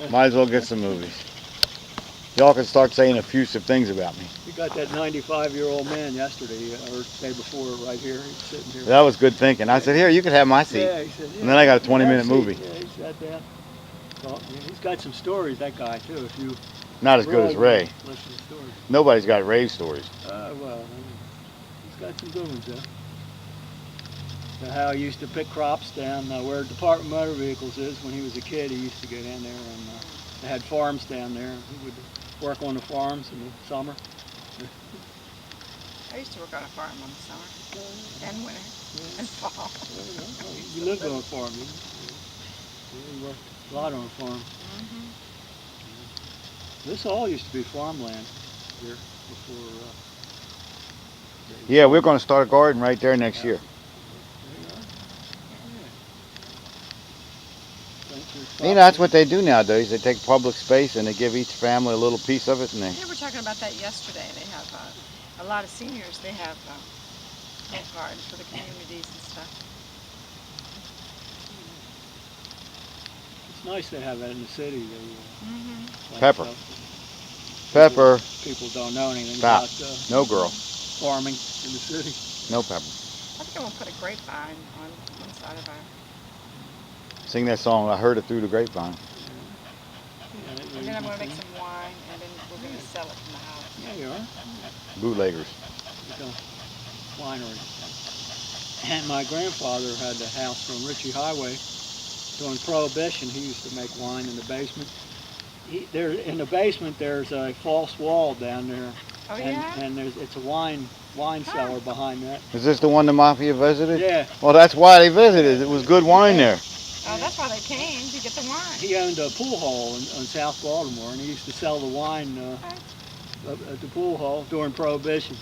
Might as well get some movies. Y'all can start saying effusive things about me. You got that 95-year-old man yesterday, or day before, right here. He's sitting here. That was good thinking. I said, here, you can have my seat. Yeah, he said, yeah. And then I got a Have 20-minute seat. movie. Yeah, he sat down. Yeah, he's got some stories, that guy, too. If you Not as good as Ray. listen to stories. Nobody's got Ray's stories. Well, he's got some good ones, though. So how he used to pick crops down where Department of Motor Vehicles is. When he was a kid, he used to go down there, and they had farms down there. He would work on the farms in the summer. I used to work on a farm in the summer and winter and fall. You lived on a farm, didn't you? Yeah, you worked a lot on a farm. This all used to be farmland here before. Yeah, we're going to start a garden right there next year. You know, that's what they do nowadays. They take public space and they give each family a little piece of it, and they. They were talking about that yesterday. They have a lot of seniors. They have little gardens for the communities and stuff. It's nice to have that in the city. Pepper. Pepper. People don't know anything Stop. about No, girl. farming in the city. No, Pepper. I think I'm gonna put a grapevine on one side of our. Sing that song. I heard it through the grapevine. And then I'm gonna make some wine, and then we're gonna sell it from the house. Yeah, you are. Bootleggers. Like a winery. And my grandfather had the house from Ritchie Highway. During Prohibition, he used to make wine in the basement. In the basement, there's a false wall down there. Oh yeah. And it's a wine cellar behind that. Is this the one the mafia visited? Yeah. Well, that's why they visited. It was good wine there. Oh, that's why they came to get the wine. He owned a pool hall on South Baltimore, and he used to sell the wine at the pool hall during Prohibition.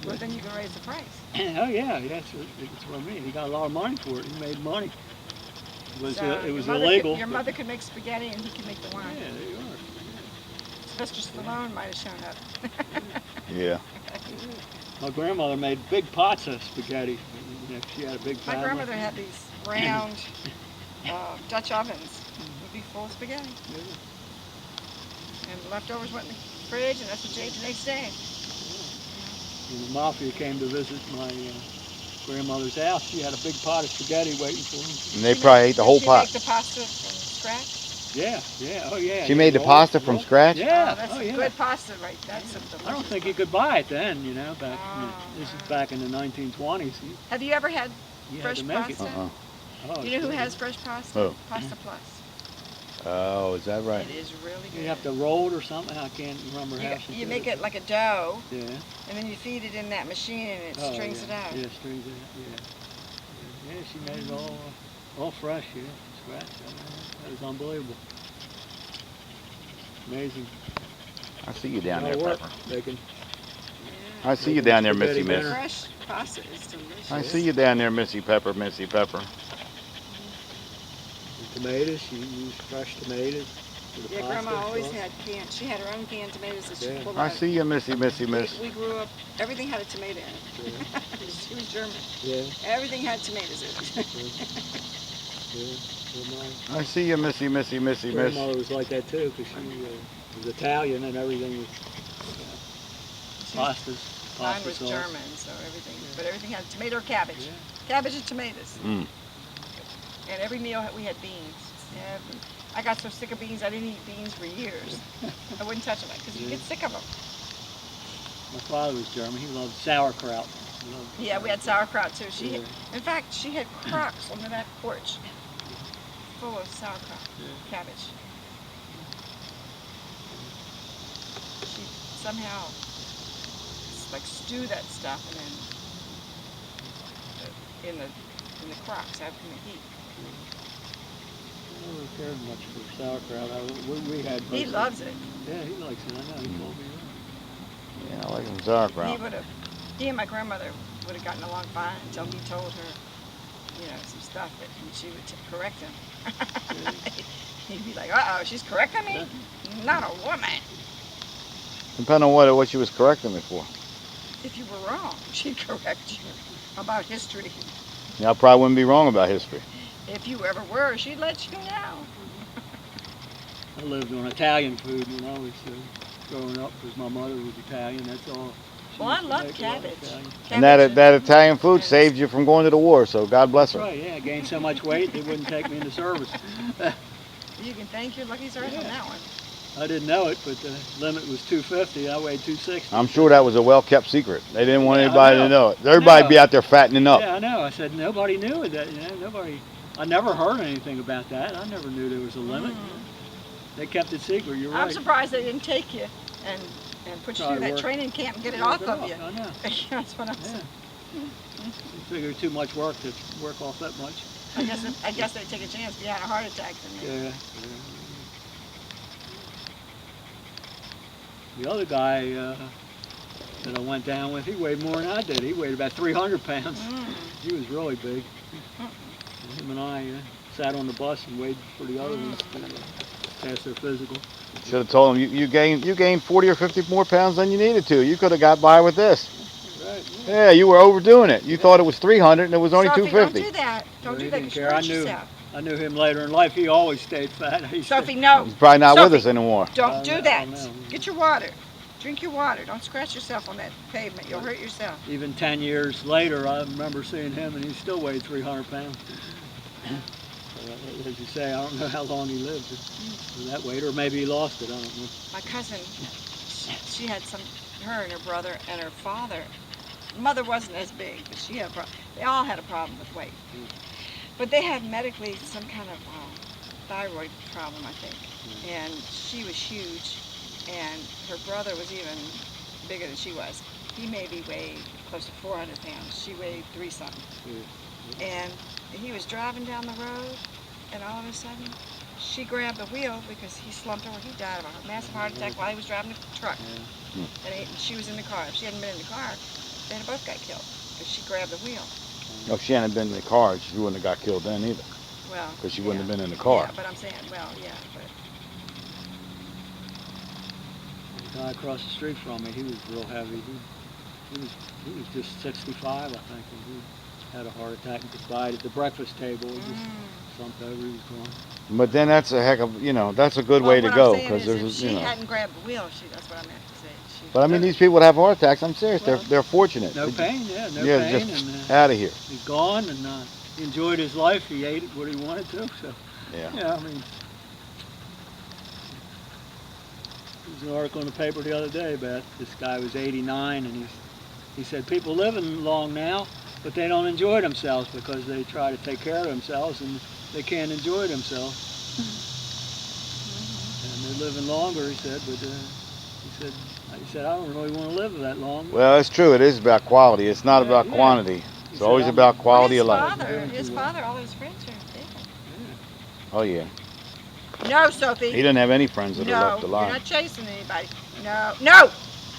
Well, then you can raise the price. Oh yeah, that's what I mean. He got a lot of money for it. He made money. It was illegal. Your mother could make spaghetti, and he could make the wine. Yeah, there you are. Sylvester Stallone might have shown up. Yeah. My grandmother made big pots of spaghetti. She had a big family. My grandmother had these round Dutch ovens. Would be full of spaghetti. And the leftovers went in the fridge, and that's what you ate the next day. When the mafia came to visit my grandmother's house, she had a big pot of spaghetti waiting for them. And they probably ate the whole pot. Did she make the pasta from scratch? Yeah, oh yeah. She made the pasta from scratch? Yeah, Oh, that's good pasta, right? That's I don't think you could buy it then, back, Oh, this is back in the 1920s. Have you ever had You had fresh to make it. pasta? Oh, You know who has fresh pasta? Who? Pasta Plus. Oh, is that right? It is really good. You have to roll it or something? I can't remember how she You did make it like a dough, Yeah. and then you feed it in that machine, and it Oh, strings yeah. it out. Yeah, strings it out, yeah. Yeah, she made it all fresh, from scratch. That was unbelievable. Amazing. I see you down there, Work, Pepper. making I see you down there, Missy Spaghetti Miss. dinner. Fresh pasta is delicious. I see you down there, Missy Pepper, Missy Pepper. tomatoes. She used fresh tomatoes. For the Yeah, pasta Grandma always sauce. had canned. She had her own canned tomatoes that she Yeah. pulled I out. see you, Missy Miss. We grew up. Everything had a tomato in it. She was German. Yeah, Everything had tomatoes in it. yeah. Well, I see you, Missy my Miss. grandmother was like that too, because she was Italian and everything was pastas. Mine Pasta was sauce. German, so everything. But everything had tomato or cabbage. Yeah. Cabbage and tomatoes. Mm. And every meal we had beans. I got so sick of beans, I didn't eat beans for years. I wouldn't touch them because you get sick of them. My father was German. He loved sauerkraut. Yeah, we had sauerkraut too. Yeah. In fact, she had crocks under that porch full of sauerkraut, cabbage. She somehow like stew that stuff and then in the crocks out from the heat. I don't care much for sauerkraut. We had. He loves it. Yeah, he likes it. I know. He told me that. Yeah, I like some sauerkraut. He and my grandmother would have gotten along fine until he told her, some stuff that she would correct him. He'd be like, "Uh-oh, she's correcting me? Not a woman." Depending on what she was correcting me for. If you were wrong, she'd correct you about history. Yeah, I probably wouldn't be wrong about history. If you ever were, she'd let you know. I lived on Italian food when I was growing up because my mother was Italian. That's all. She Well, I used to love make a lot of cabbage. Italian. And that Cabbage that Italian food and- saved you from going to the war, so God bless That's her. right, yeah. I gained so much weight they wouldn't take me into service. You can thank your lucky stars on that one. I didn't know it, but the limit was 250. I weighed 260. I'm sure that was a well-kept secret. They didn't want Yeah, I anybody to know. know it. Everybody'd be No. out there fattening up. Yeah, I know. I said nobody knew that. Nobody. I never heard anything about that. I never knew there was a limit. They kept it secret. You're I'm right. surprised they didn't take you and put you Try through to that work- training camp and get it Work off it of off, you. I know. That's what I'm Yeah. saying. I figured too much work to work off that much. I guess they take a chance if you had a heart attack than me. Yeah. The other guy that I went down with, he weighed more than I did. He weighed about 300 pounds. He was really big. Him and I sat on the bus and waited for the other ones to pass their physical. Should have told them you gained 40 or 50 more pounds than you needed to. You could have got by with this. Right. Yeah, you were overdoing it. You thought it was 300 and it was only Sophie, 250. don't do that. Don't Well, do he that. didn't You care. scratch yourself. I knew him later in life. He always stayed fat. He said- Sophie, no. He's probably not with Sophie, us anymore. Don't I do know, that. I know. Get your water. Drink your water. Don't scratch yourself on that pavement. You'll hurt yourself. Even 10 years later, I remember seeing him, and he still weighed 300 pounds. As you say, I don't know how long he lived with that weight, or maybe he lost it. I don't know. My cousin, she had her and her brother and her father. Mother wasn't as big, but she had a problem. They all had a problem with weight. But they had medically some kind of thyroid problem, I think. And she was huge, and her brother was even bigger than she was. He maybe weighed close to 400 pounds. She weighed 3-something. And he was driving down the road, and all of a sudden, she grabbed the wheel because he slumped over. He died of a massive heart attack while he was driving the truck. And she was in the car. If she hadn't been in the car, they'd have both got killed. But she grabbed the wheel. If she hadn't been in the car, she wouldn't have got killed then either. Well, Because she wouldn't yeah. have been in the car. Yeah, but I'm saying, well, yeah, but The guy across the street from me, he was real heavy. He was just 65, I think, and he had a heart attack and just died at the breakfast table. He just slumped over. He was gone. But then that's a heck of, that's a good well, way to what go. I'm saying is if There's, she hadn't grabbed the wheel, that's what I meant to say. She, But I mean, these people that have heart attacks, I'm serious, Well, they're fortunate. No They- pain, yeah, no Yeah, pain. just And out of here. he's gone, and he enjoyed his life. He ate what he wanted to. So, Yeah. yeah, I mean, there was an article in the paper the other day about this guy was 89, and he said people living long now, but they don't enjoy themselves because they try to take care of themselves and they can't enjoy themselves. And they're living longer, he said, but he said I don't really want to live that long. Well, it's true. It is about quality. It's not Yeah, about yeah. quantity. He It's said, always I'm- about quality of his life. father, Doing his too well. father, all his friends are dead. Oh, yeah. No, Sophie. He didn't have any friends that are No, left you're alive. not chasing anybody. No.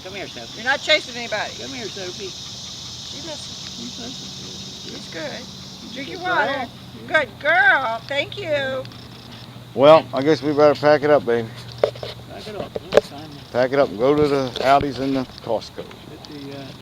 Come here, Sophie. You're not chasing anybody. Come here, Sophie. She listens. He's It's good. Drink your Good water. girl. Good girl. Thank you. Well, I guess we better pack it up, baby. Back it up. It's time to Pack it up and go to the Aldi's and the Costco. hit the